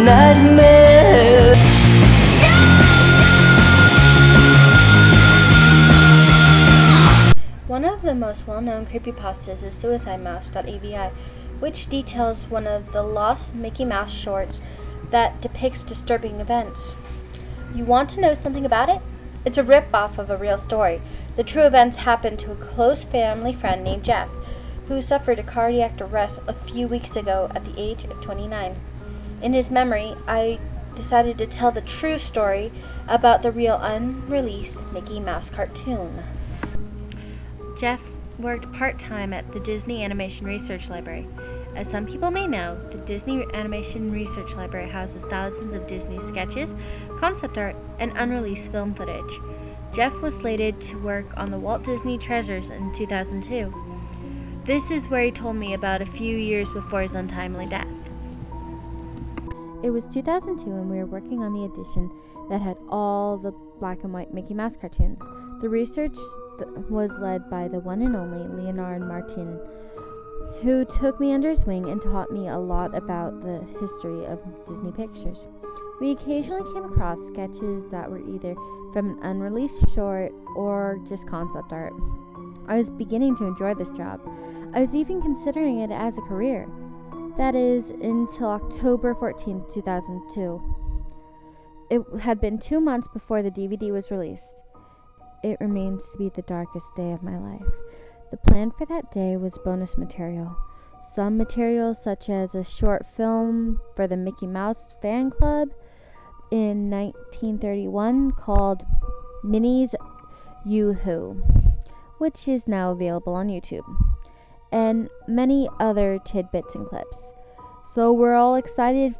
nightmare. One of the most well-known creepypastas is suicidemouse.avi, which details one of the lost Mickey Mouse shorts that depicts disturbing events. You want to know something about it? It's a rip-off of a real story. The true events happened to a close family friend named Jeff, who suffered a cardiac arrest a few weeks ago at the age of 29. In his memory, I decided to tell the true story about the real unreleased Mickey Mouse cartoon. Jeff worked part-time at the Disney Animation Research Library. As some people may know, the Disney Animation Research Library houses thousands of Disney sketches, concept art, and unreleased film footage. Jeff was slated to work on the Walt Disney Treasures in 2002. This is where he told me about a few years before his untimely death. It was 2002 and we were working on the edition that had all the black and white Mickey Mouse cartoons. The research was led by the one and only Leonard Martin, who took me under his wing and taught me a lot about the history of Disney pictures. We occasionally came across sketches that were either from an unreleased short or just concept art. I was beginning to enjoy this job. I was even considering it as a career. That is, until October 14, 2002. It had been 2 months before the DVD was released. It remains to be the darkest day of my life. The plan for that day was bonus material. Some material such as a short film for the Mickey Mouse fan club in 1931 called Minnie's Yoo-Hoo, which is now available on YouTube, and many other tidbits and clips. So we're all excited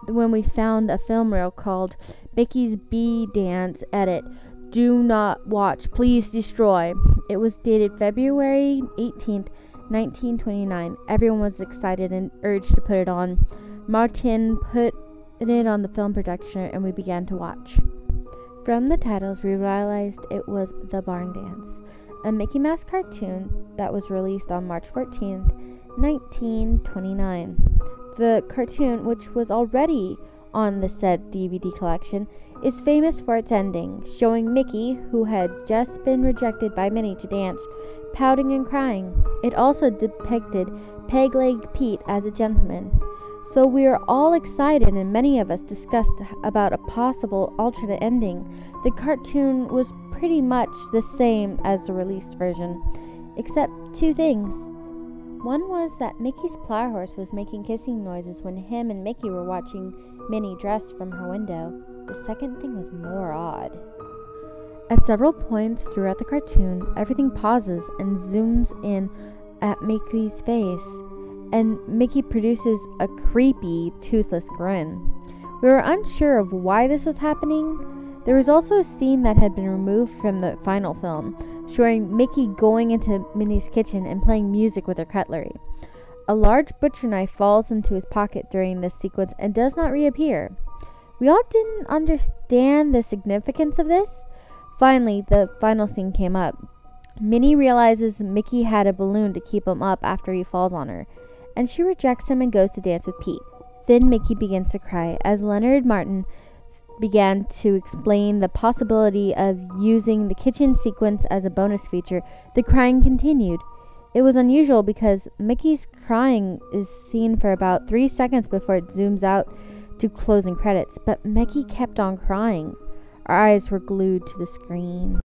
when we found a film reel called Mickey's Bee Dance Edit. Do not watch, please destroy. It was dated February 18th, 1929. Everyone was excited and urged to put it on. Martin put it on the film production and we began to watch. From the titles, we realized it was The Barn Dance, a Mickey Mouse cartoon that was released on March 14th, 1929. The cartoon, which was already on the said DVD collection, is famous for its ending, showing Mickey, who had just been rejected by Minnie to dance, pouting and crying. It also depicted Peg-Legged Pete as a gentleman. So we were all excited and many of us discussed about a possible alternate ending. The cartoon was pretty much the same as the released version, except two things. One was that Mickey's plow horse was making kissing noises when him and Mickey were watching Minnie dress from her window. The second thing was more odd. At several points throughout the cartoon, everything pauses and zooms in at Mickey's face, and Mickey produces a creepy, toothless grin. We were unsure of why this was happening. There was also a scene that had been removed from the final film, showing Mickey going into Minnie's kitchen and playing music with her cutlery. A large butcher knife falls into his pocket during this sequence and does not reappear. We all didn't understand the significance of this. Finally, the final scene came up. Minnie realizes Mickey had a balloon to keep him up after he falls on her, and she rejects him and goes to dance with Pete. Then Mickey begins to cry as Leonard Martin began to explain the possibility of using the kitchen sequence as a bonus feature. The crying continued. It was unusual because Mickey's crying is seen for about 3 seconds before it zooms out to closing credits, but Mickey kept on crying. Our eyes were glued to the screen.